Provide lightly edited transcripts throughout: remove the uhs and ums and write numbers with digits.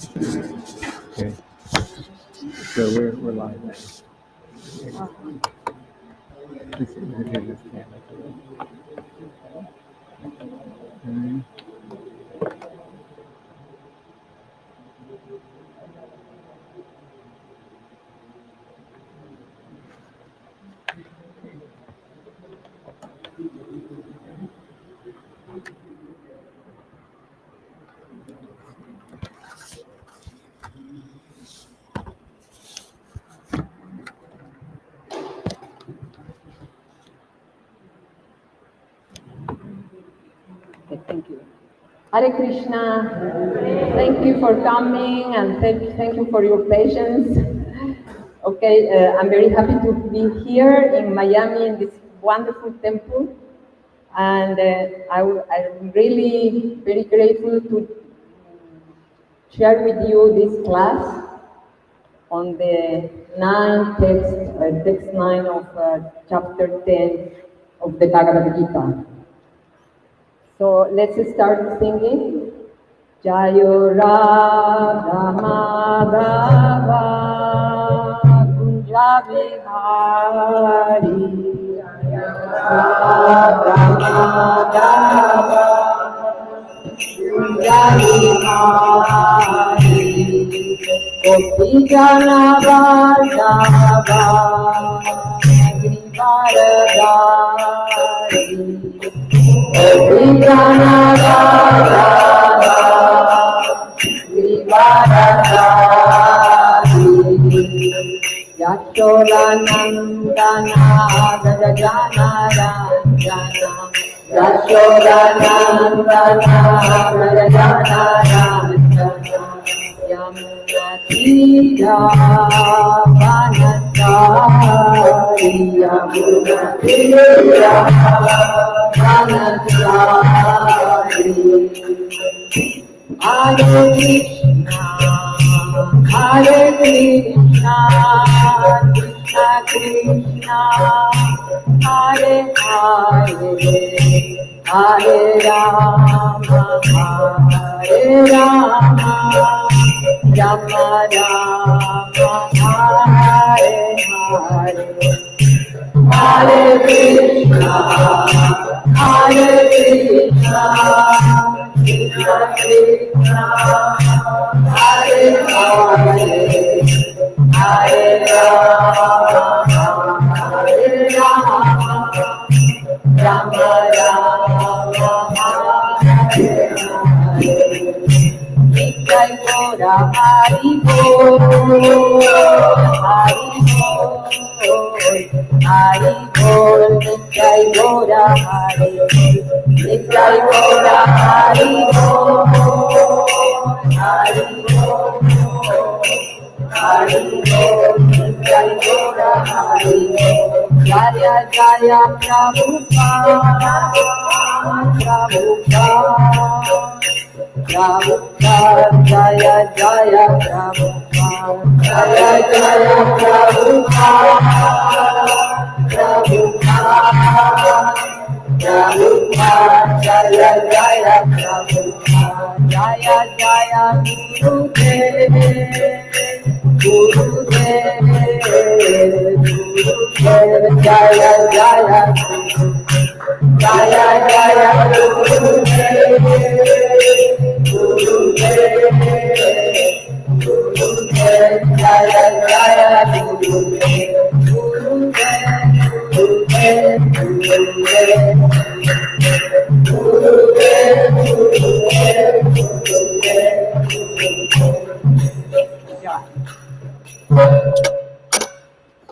Okay. So we're live now. Just hear this camera. Okay. Thank you. Hare Krishna, thank you for coming and thank you for your patience. Okay, I'm very happy to be here in Miami in this wonderful temple, and I'm really very grateful to share with you this class on the text 9 of chapter 10 of the Bhagavad-gita. So let's start singing. Jayo Radha Madhava Kunja Vihari Radha Madhava Kunja Vihari Gopi Jana Vallabha Giridharadhari Gopi Jana Vallabha Yashodanandana Gajana Ranjana Yashodanandana Gajana Ranjana Yamunatira Vanachari Yamunatira Vanachari Hare Krishna, Hare Krishna, Krishna Krishna, Hare Hare, Hare Rama, Hare Rama, Rama Rama, Hare Hare. Hare Krishna, Hare Krishna, Krishna Krishna, Hare Hare, Hare Rama, Hare Rama, Rama Rama, Hare Hare. Nitai Gora Hari Bol, Hari Bol, Hari Bol, Nitai Gora Hari Bol, Nitai Gora Hari Bol, Hari Bol, Hari Bol, Nitai Gora Hari Bol. Jaya Jaya Prabhupada, Prabhupada. Prabhupada, Jaya Jaya Prabhupada, Jaya Jaya Prabhupada, Prabhupada, Prabhupada, Jaya Jaya Prabhupada, Jaya Jaya Gurudev, Gurudev, Gurudev, Jaya Jaya Gurudev, Jaya Jaya Gurudev.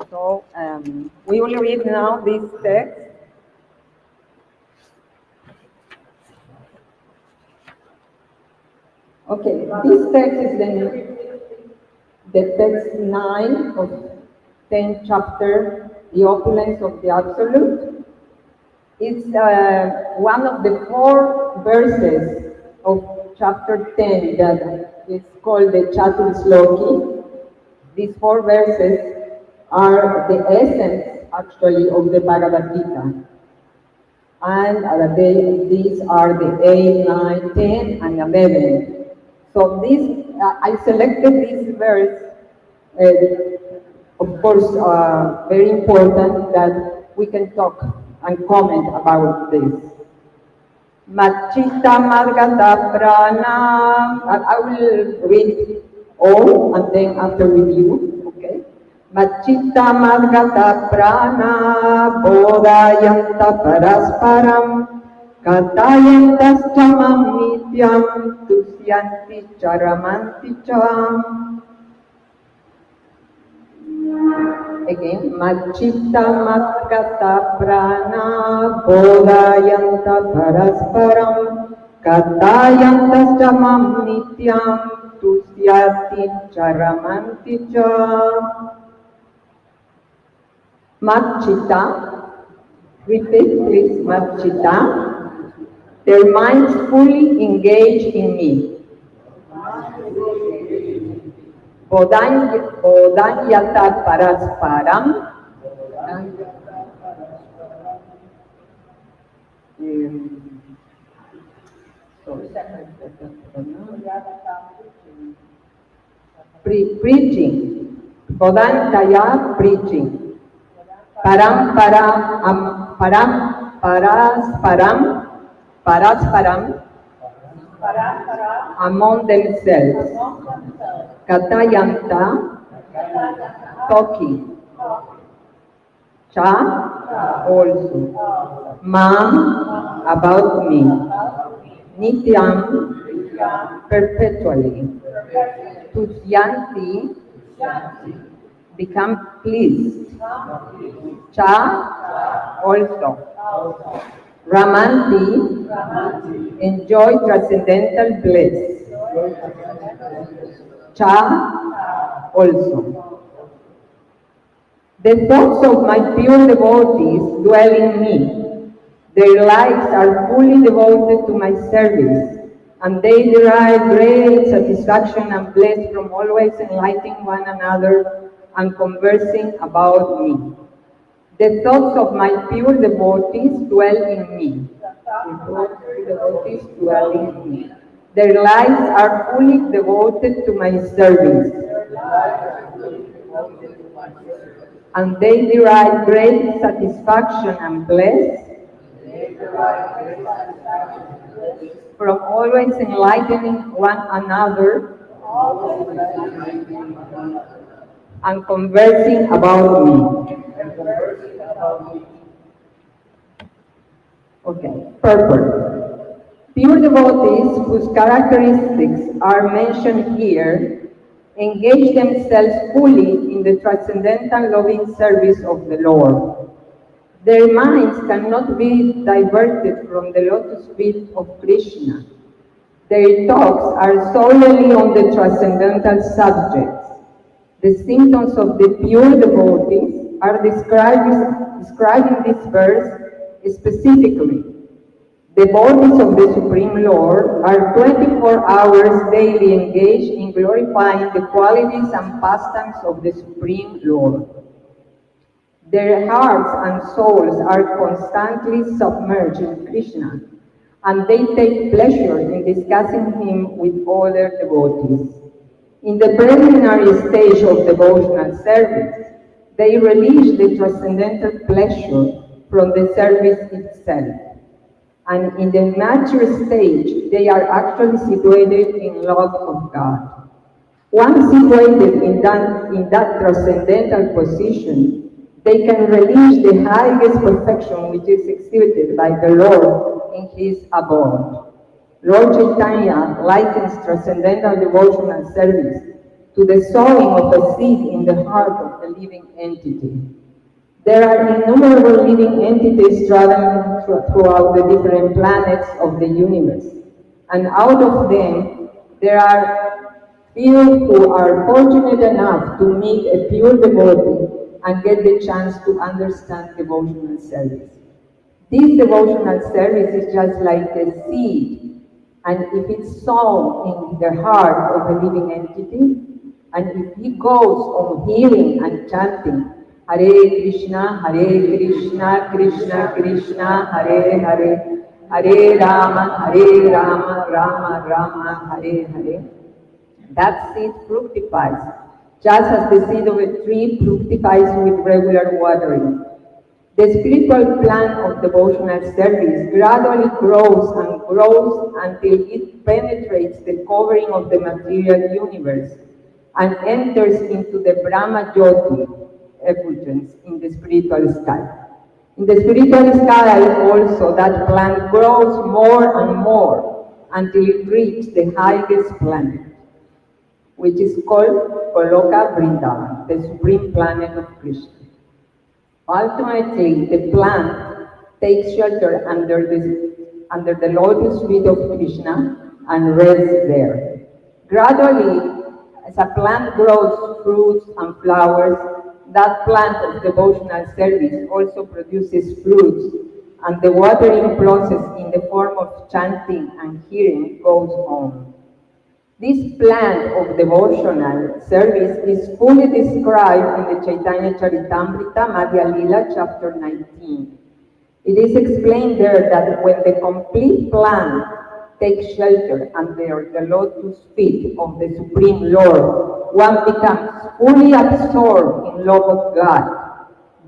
So we will read now this text. Okay, this text is the text 9 of 10th chapter, The Opulence of the Absolute. It's one of the 4 verses of chapter 10 that is called the Chatur Sloki. These 4 verses are the essence, actually, of the Bhagavad-gita. And these are the 8, 9, 10, and 11. So this, I selected this verse, of course, very important that we can talk and comment about this. Machita Margata Prana. I will read all and then after review, okay? Machita Margata Prana Bodhayanta Parasparam Katayantas Chamam Nityam Tusyanti Charamanti Cham. Again, Machita Matkata Prana Bodhayanta Parasparam Katayanta Chamam Nityam Tusyati Charamanti Cha. Machita, repeat please, Machita, their minds fully engaged in me. Bodhayata Parasparam preaching. Bodhantaya preaching. Parasparam among themselves. Katayanta talking. Cha also. Mam about me. Nityam perpetually. Tusyanti become pleased. Cha also. Ramanti enjoy transcendental bliss. Cha also. The thoughts of my pure devotees dwell in me. Their lives are fully devoted to my service, and they derive great satisfaction and bliss from always enlightening one another and conversing about me. The thoughts of my pure devotees dwell in me. The pure devotees dwell in me. Their lives are fully devoted to my service, and they derive great satisfaction and bliss from always enlightening one another and conversing about me. Okay, purport. Pure devotees whose characteristics are mentioned here engage themselves fully in the transcendental loving service of the Lord. Their minds cannot be diverted from the lotus feet of Krishna. Their talks are solely on the transcendental subjects. The symptoms of the pure devotees are described in this verse specifically. Devotees of the Supreme Lord are 24 hours daily engaged in glorifying the qualities and pastimes of the Supreme Lord. Their hearts and souls are constantly submerged in Krishna, and they take pleasure in discussing him with other devotees. In the preliminary stage of devotional service, they relish the transcendental pleasure from the service itself. And in the mature stage, they are actually situated in love of God. Once situated in that transcendental position, they can relish the highest perfection which is exhibited by the Lord in his abode. Lord Chaitanya likens transcendental devotional service to the sowing of a seed in the heart of a living entity. There are innumerable living entities traveling throughout the different planets of the universe, and out of them, there are few who are fortunate enough to meet a pure devotee and get the chance to understand devotional service. This devotional service is just like a seed, and if it's sown in the heart of a living entity, and if he goes on hearing and chanting, Hare Krishna, Krishna Krishna, Hare Hare, Hare Rama, Rama Rama, Hare Hare, That seed fructifies, just as the seed of a tree fructifies with regular watering. The spiritual plan of devotional service gradually grows and grows until it penetrates the covering of the material universe and enters into the Brahma Jyoti effulgence in the spiritual sky. In the spiritual sky also that plant grows more and more until it reaches the highest planet, which is called Goloka Vrindavan, the supreme planet of Krishna. Ultimately, the plant takes shelter under the lotus feet of Krishna and rests there. Gradually, as a plant grows fruits and flowers, that plant of devotional service also produces fruits, and the watering process in the form of chanting and hearing goes on. This plan of devotional service is fully described in the Chaitanya Charitamrita Madhya Lila, chapter 19. It is explained there that when the complete plan takes shelter under the lotus feet of the Supreme Lord, one becomes fully absorbed in love of God.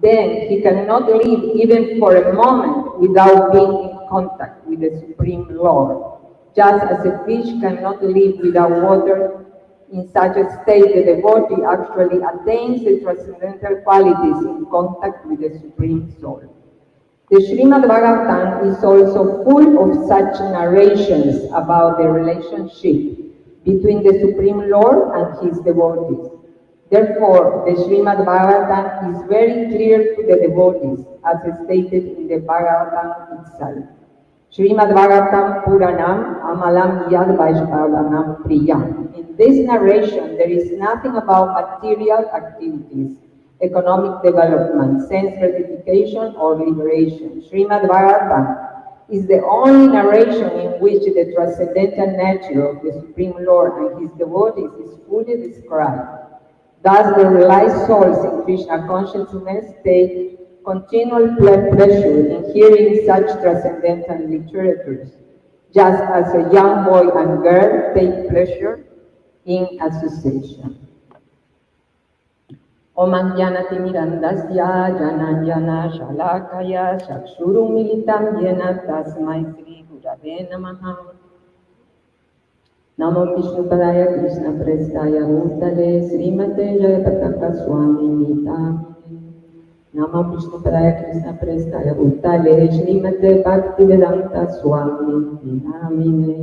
Then he cannot live even for a moment without being in contact with the Supreme Lord. Just as a fish cannot live without water, in such a state the devotee actually attains the transcendental qualities in contact with the Supreme Soul. The Srimad Bhagavatam is also full of such narrations about the relationship between the Supreme Lord and his devotees. Therefore, the Srimad Bhagavatam is very clear to the devotees, as stated in the Bhagavatam itself. Srimad Bhagavatam Puranam Amalam Yad Vaishnavanam Priyam. In this narration, there is nothing about material activities, economic development, sense gratification, or liberation. Srimad Bhagavatam is the only narration in which the transcendental nature of the Supreme Lord and his devotees is fully described. Thus, the realized souls in Krishna consciousness take continual pleasure in hearing such transcendental literatures, just as a young boy and girl take pleasure in association. Om Jnanati Mirandasya Jananjana Shalakaya Chakshuru Militam Yena Tasmai Sri Gurave Namaha. Namo Vishnu Padaya Krishna Prestaya Bhutale Srimate Jayapataka Swami Nita. Namo Vishnu Padaya Krishna Prestaya Bhutale Srimate Bhaktivedanta Swami Namine.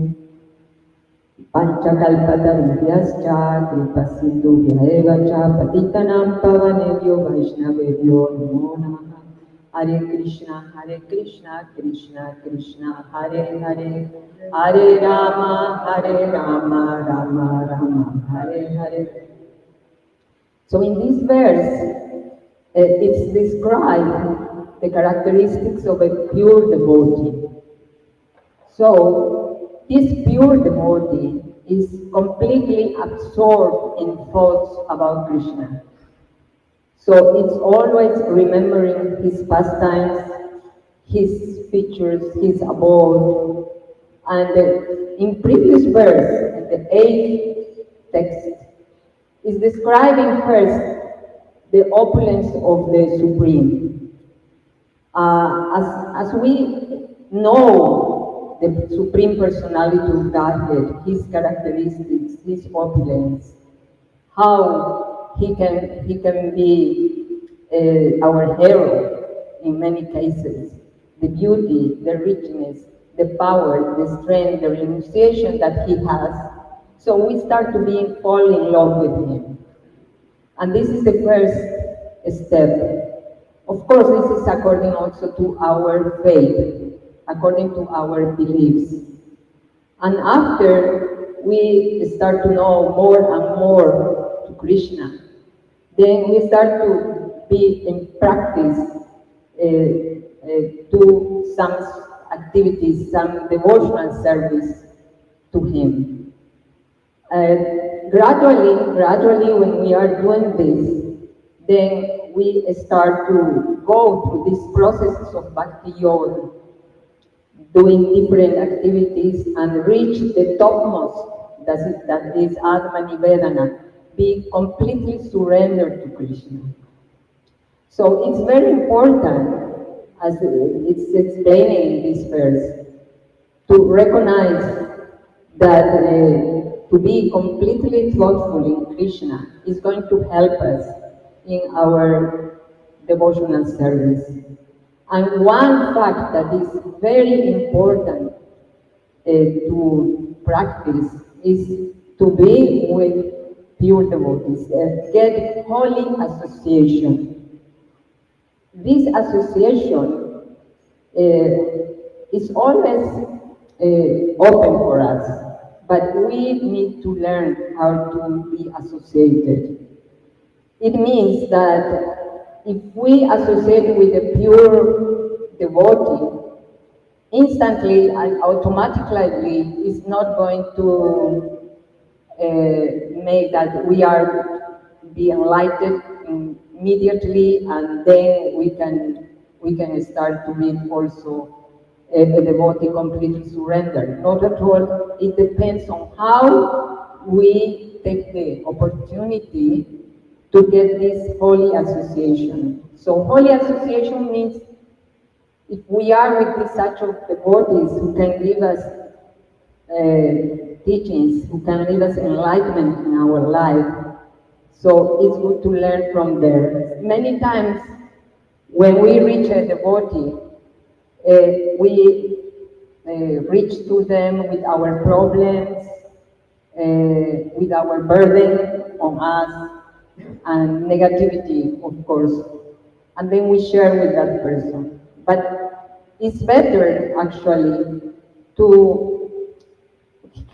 Panchakalpatarubhyascha Kripasindhubhya eva cha Patitanam Pavanebhyo Vaishnavebhyo Namo Namaha. Hare Krishna, Krishna Krishna, Hare Hare, Hare Rama, Rama Rama, Hare Hare. So in this verse, it's described the characteristics of a pure devotee. So this pure devotee is completely absorbed in thoughts about Krishna. So it's always remembering his pastimes, his features, his abode. And in previous verse, the 8th text, is describing first the opulence of the Supreme. As we know the Supreme Personality of Godhead, his characteristics, his opulence, how he can be our hero in many cases, the beauty, the richness, the power, the strength, the renunciation that he has. So we start to fall in love with him. And this is the first step. Of course, this is according also to our faith, according to our beliefs. And after we start to know more and more to Krishna, then we start to be in practice, do some activities, some devotional service to him. Gradually, when we are doing this, then we start to go through these processes of Bhakti Yoga, doing different activities and reach the topmost that is Atma Nivedana, be completely surrendered to Krishna. So it's very important, as it's explaining in this verse, to recognize that to be completely thoughtful in Krishna is going to help us in our devotional service. And one fact that is very important to practice is to be with pure devotees, get holy association. This association is always open for us, but we need to learn how to be associated. It means that if we associate with a pure devotee, instantly and automatically is not going to make that we are be enlightened immediately, and then we can start to be also a devotee completely surrendered. Not at all. It depends on how we take the opportunity to get this holy association. So holy association means if we are with this such of devotees who can give us teachings, who can give us enlightenment in our life, so it's good to learn from there. Many times when we reach a devotee, we reach to them with our problems, with our burden on us, and negativity, of course, and then we share with that person. But it's better, actually, to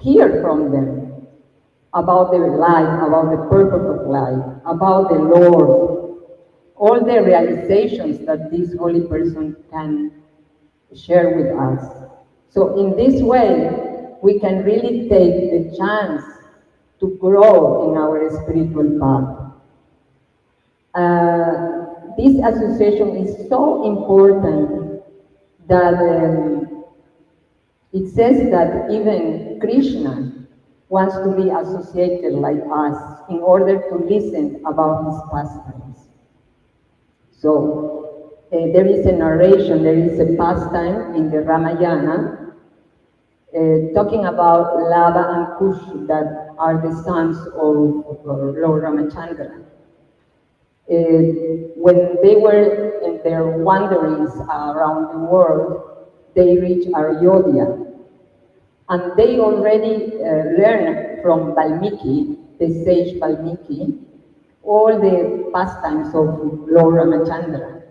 hear from them about their life, about the purpose of life, about the Lord, all the realizations that this holy person can share with us. So in this way, we can really take the chance to grow in our spiritual path. This association is so important that it says that even Krishna wants to be associated like us in order to listen about his pastimes. So there is a narration, there is a pastime in the Ramayana talking about Lava and Kush, that are the sons of Lord Ramachandra. When they were in their wanderings around the world, they reached Ayodhya. And they already learned from Valmiki, the sage Valmiki, all the pastimes of Lord Ramachandra.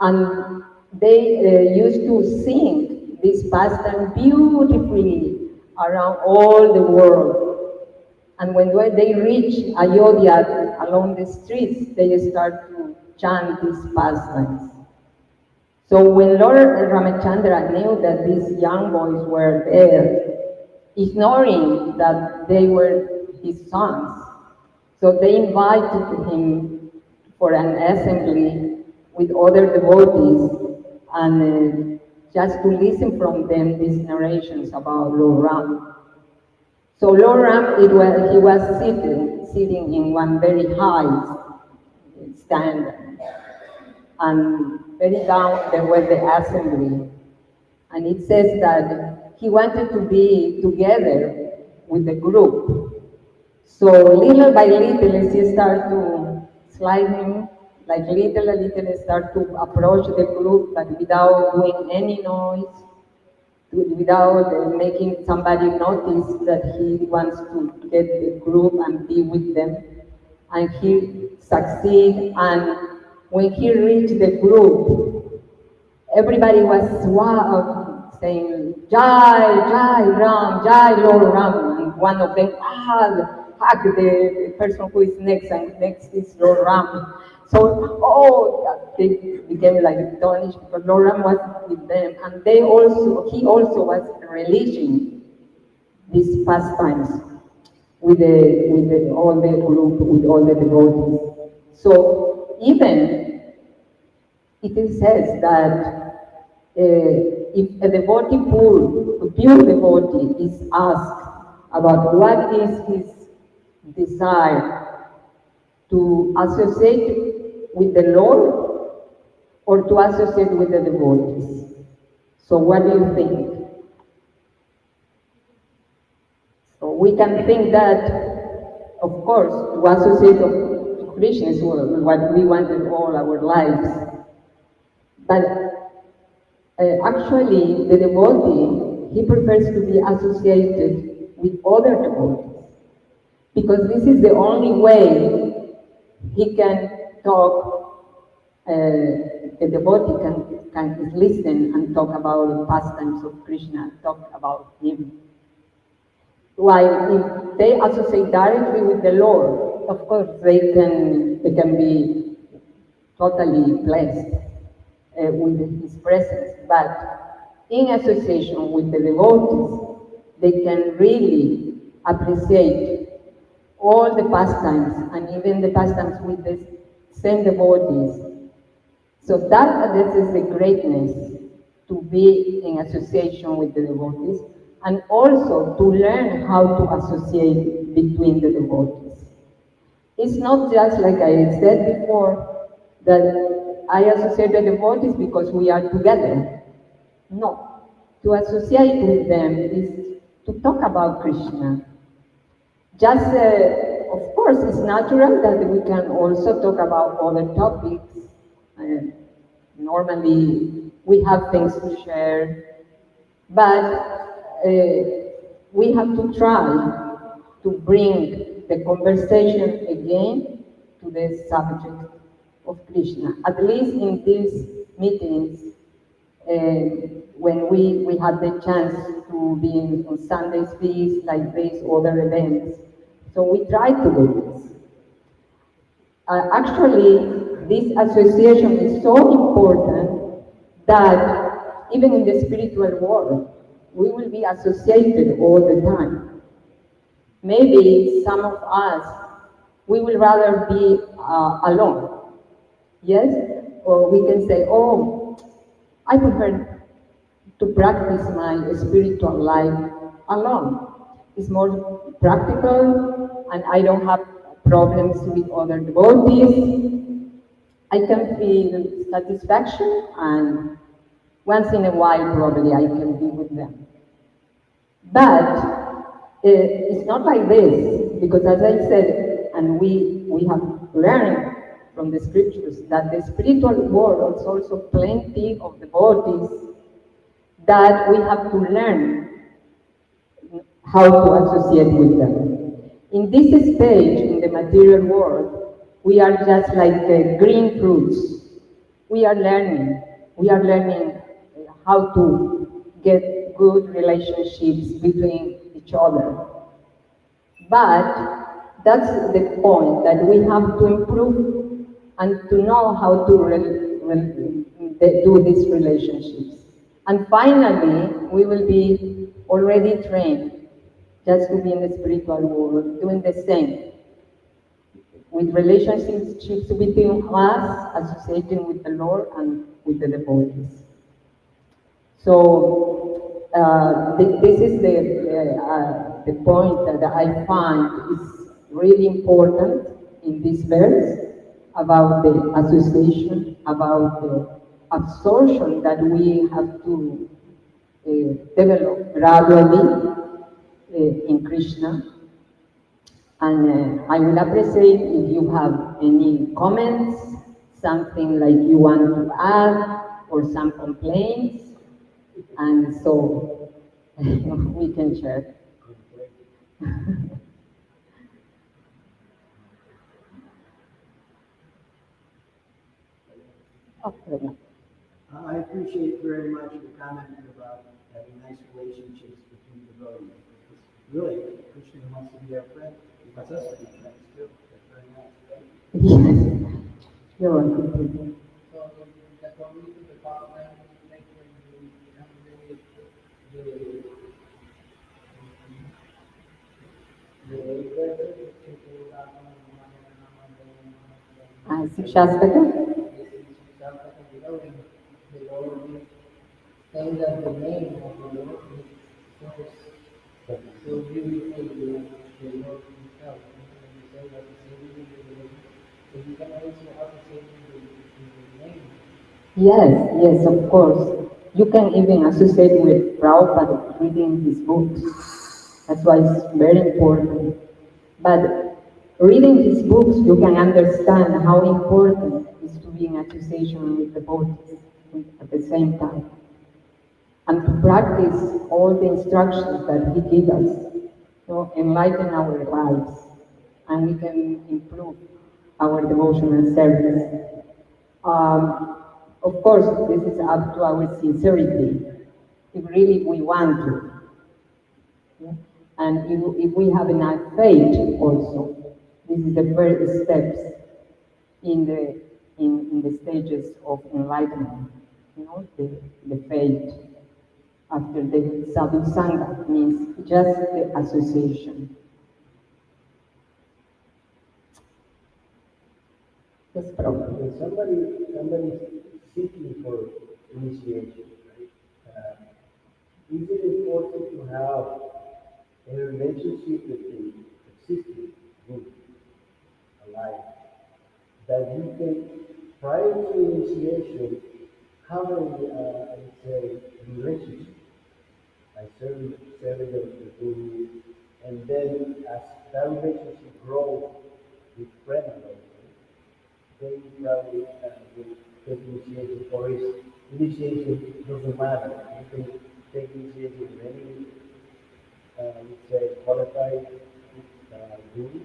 And they used to sing this pastime beautifully around all the world. And when they reach Ayodhya along the streets, they start to chant these pastimes. So when Lord Ramachandra knew that these young boys were there, ignoring that they were his sons, so they invited him for an assembly with other devotees and just to listen from them these narrations about Lord Ram. So Lord Ram, he was sitting in one very high stand, and very down there was the assembly. And it says that he wanted to be together with the group. So little by little, as he started to slide him, like little, start to approach the group, but without doing any noise, without making somebody notice that he wants to get the group and be with them. And he succeeded, and when he reached the group, everybody was wow, saying, Jai, Jai Ram, Jai Lord Ram. And one of them hugged the person who is next, and next is Lord Ram. So, they became like astonished because Lord Ram was with them, and he also was relishing these pastimes with all the group, with all the devotees. So even it says that if a devotee a pure devotee is asked about what is his desire to associate with the Lord or to associate with the devotees. So what do you think? So we can think that, of course, to associate with Krishna is what we wanted all our lives. But actually, the devotee, he prefers to be associated with other devotees. Because this is the only way he can talk, the devotee can listen and talk about the pastimes of Krishna, talk about him. While if they associate directly with the Lord, of course they can be totally blessed with his presence. But in association with the devotees, they can really appreciate all the pastimes and even the pastimes with the same devotees. So that this is the greatness to be in association with the devotees and also to learn how to associate between the devotees. It's not just like I said before that I associate the devotees because we are together. No. To associate with them is to talk about Krishna. Just, of course, it's natural that we can also talk about other topics. Normally, we have things to share, but we have to try to bring the conversation again to the subject of Krishna. At least in these meetings, when we had the chance to be on Sunday's feast, like these other events. So we try to do this. Actually, this association is so important that even in the spiritual world, we will be associated all the time. Maybe some of us, we will rather be alone. Yes? Or we can say, oh, I prefer to practice my spiritual life alone. It's more practical and I don't have problems with other devotees. I can feel satisfaction and once in a while probably I can be with them. But it's not like this, because as I said, and we have learned from the scriptures that the spiritual world is also plenty of devotees that we have to learn how to associate with them. In this stage, in the material world, we are just like green fruits. We are learning. We are learning how to get good relationships between each other. But that's the point, that we have to improve and to know how to do these relationships. And finally, we will be already trained just to be in the spiritual world, doing the same. With relationships between us, associating with the Lord and with the devotees. So this is the point that I find is really important in this verse about the association, about the absorption that we have to develop gradually in Krishna. And I will appreciate if you have any comments, something like you want to add, or some complaints, and so we can share. Okay. I appreciate very much the comment about having nice relationships between devotees. Because really, Krishna wants to be our friend. He wants us to be friends too. That's very nice, right? Yes. You're welcome. So the community department like when you come Shastaka? saying that the name of the Lord is So really, they work themselves. When you say that saving in the religion, so you can also have the saving in the name. Yes, yes, of course. You can even associate with Prabhupada reading his books. That's why it's very important. But reading his books, you can understand how important it is to be in association with the devotees at the same time. And to practice all the instructions that he gives us, enlighten our lives, and we can improve our devotional service. Of course, this is up to our sincerity, if really we want to. Yeah? And if we have enough faith also, this is the first steps in the stages of enlightenment, the faith. After the sadhu sangha means just the association. That's probably. When somebody's seeking for initiation, right? Is it important to have a relationship with the existing group alive that you can, prior to initiation, have a, I would say, relationship by serving the guru, and then as that relationship grows with friends, then you probably will take initiation, or is initiation doesn't matter. You can take initiation with any, let's say, qualified guru.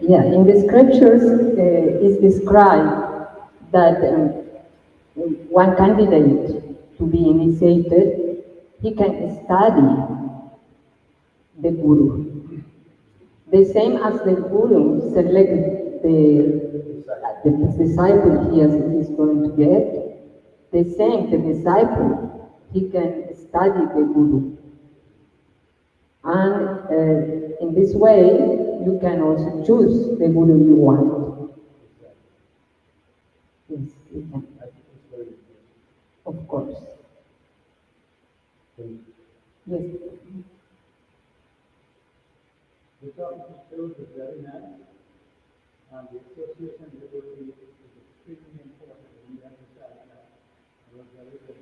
Yeah, in the scriptures, it's described that one candidate to be initiated, he can study the guru. The same as the guru select the disciple he is going to get, the same, the disciple, he can study the guru. And in this way, you can also choose the guru you want. Yes, you can. I think it's very important. Of course. Yes. The topic itself is very nice, and the association devotee is extremely important. We emphasize that. It was very good.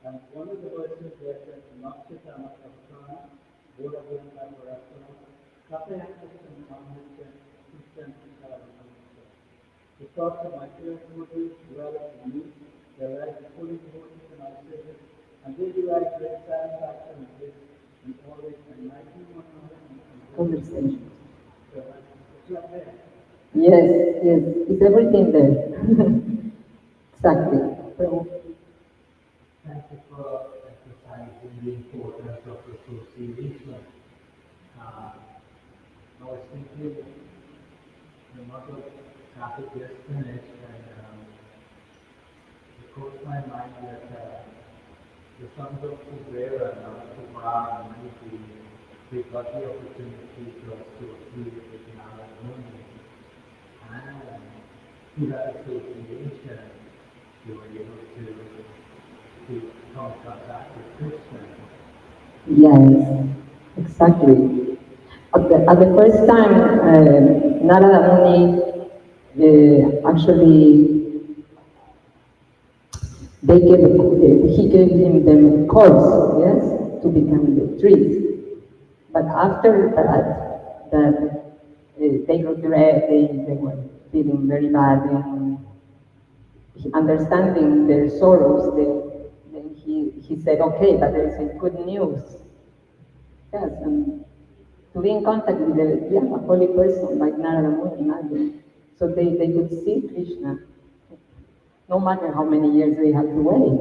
And one of the verses there says, Nakshita Nakshana, Boda Vyanta Parasana, Kapayakasam Amrita, Krishna Krishna. The thoughts of my favorite devotees dwell in me, their life is fully devoted to my service, and they derive great satisfaction and bliss in always enlightening one another and Conversation. so it's not there. Yes, yes, it's everything there. Exactly. So, Thank you for emphasizing the importance of association. I was thinking the mother topic just finished, and it crossed my mind that the sons of Kubera and Kumar and Niti, they got the opportunity to associate with Nara Muni, and through that association, they were able to come in contact with Krishna. yes, exactly. At the first time, Narada Muni actually he gave him the course, yes, to become the trees. But after that they regret, they were feeling very bad and understanding their sorrows. Then he said, okay, but there is a good news. Yes, and to be in contact with a holy person like Narada Muni, imagine. So they could see Krishna, no matter how many years they had to wait.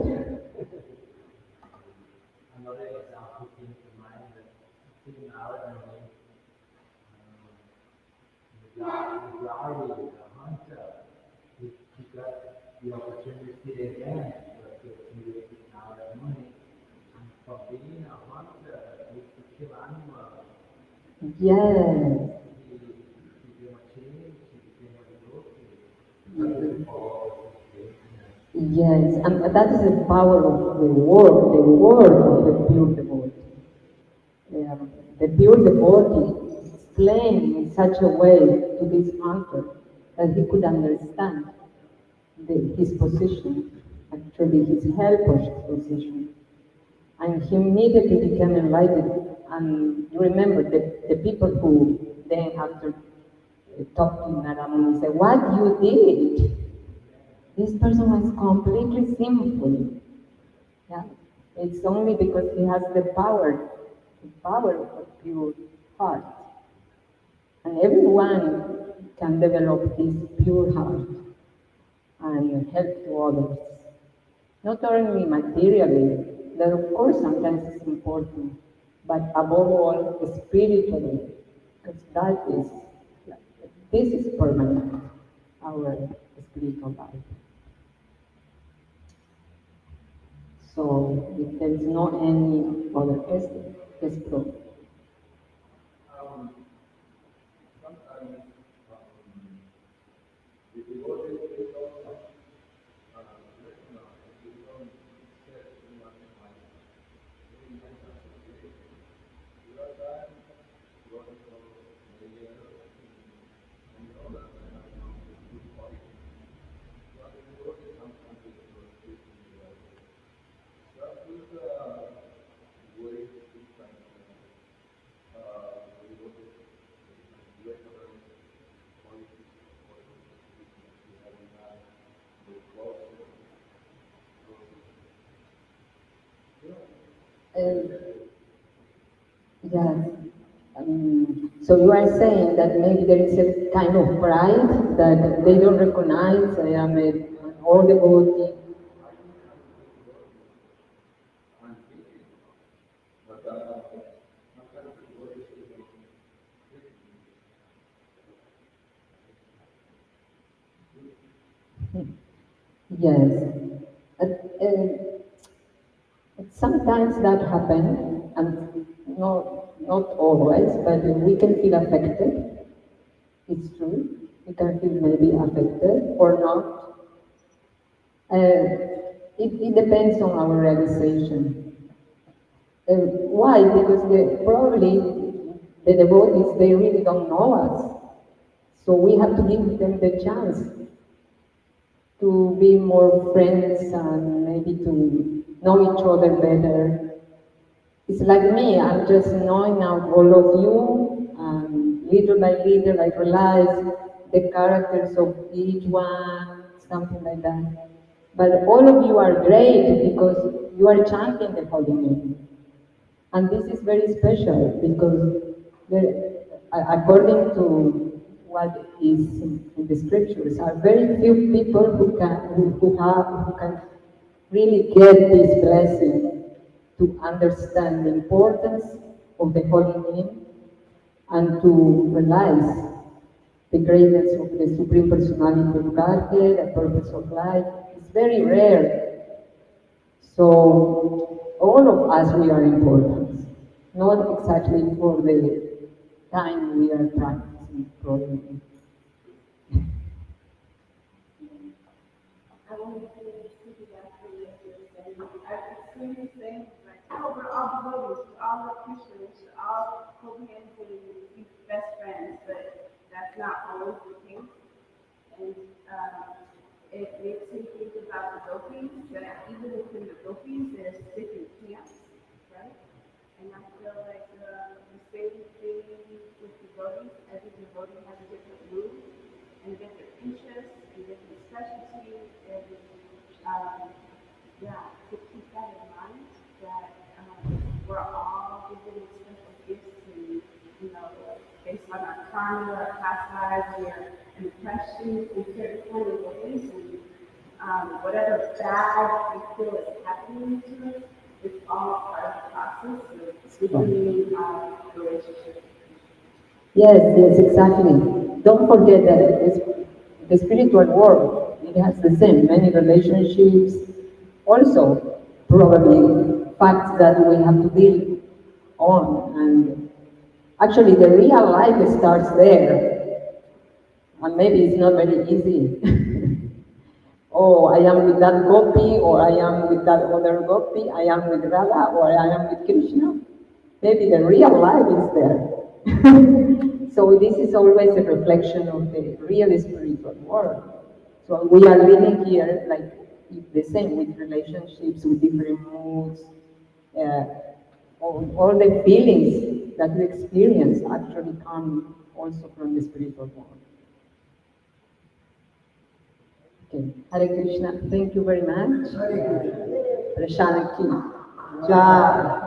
Another example came to mind that in our the Lari, the hunter, he got the opportunity again to accumulate our money. And from being a hunter, he could kill animals. Yes, He became a change, he became a devotee. yes, and that is the power of the word of the pure devotee. the pure devotee explained in such a way to this hunter that he could understand his position, actually his helper's position. And he immediately became enlightened. And you remember the people who then after talked to Naramuni said, "What you did? This person was completely sinful." Yeah, it's only because he has the power of pure heart. And everyone can develop this pure heart and help to others. Not only materially, that of course sometimes is important, but above all spiritually, because this is permanent, our spiritual life. So if there is no any other question, let's go. Sometimes the devotees they don't recognize, they don't set too much mind. They might not say, you are done, you are so layer, and all that kind of good point. But the devotees sometimes they go speaking the right way. That is the way to kind of the devotees they recognize qualities or we have not the close. Yes. So you are saying that maybe there is a kind of pride that they don't recognize I am an all devotee. Yes. Uh, uh, Sometimes that happens, and not always, but we can feel affected. It's true. We can feel maybe affected or not. It depends on our realization. Why? Because probably the devotees, they really don't know us. So we have to give them the chance to be more friends and maybe to know each other better. It's like me, I'm just knowing now all of you, and little by little I realize the characters of each one, something like that. But all of you are great because you are chanting the holy name. And this is very special because according to what is in the scriptures, are very few people who can really get this blessing to understand the importance of the holy name and to realize the greatness of the Supreme Personality of Godhead, the purpose of life. It's very rare. So all of us, we are important, not exactly for the time we are practicing probably. I want to speak after what you're saying. I've experienced things like, oh, we're all devotees, we're all love Krishna, we should all hold hands and be best friends, but that's not always the case. And it makes me think about the gopis, that even within the gopis, there's different camps, right? And I feel like the same thing with devotees, every devotee has a different mood and different interests and different specialties, and yeah, to keep that in mind, that we're all given special gifts and, you know, based on our karma, our past lives, we are impressions in certain kind of ways, and whatever bad we feel is happening to us, it's all part of the process of deepening our relationship. Yes, exactly. Don't forget that the spiritual world, it has the same, many relationships, also probably facts that we have to deal on. And actually the real life starts there. And maybe it's not very easy. Oh, I am with that gopi, or I am with that other gopi, I am with Radha, or I am with Krishna. maybe the real life is there. So this is always a reflection of the real spiritual world. So we are living here like the same with relationships, with different moods, uh, all the feelings that we experience actually come also from the spiritual world. Okay, Hare Krishna, thank you very much. Prashana Ki. Jai.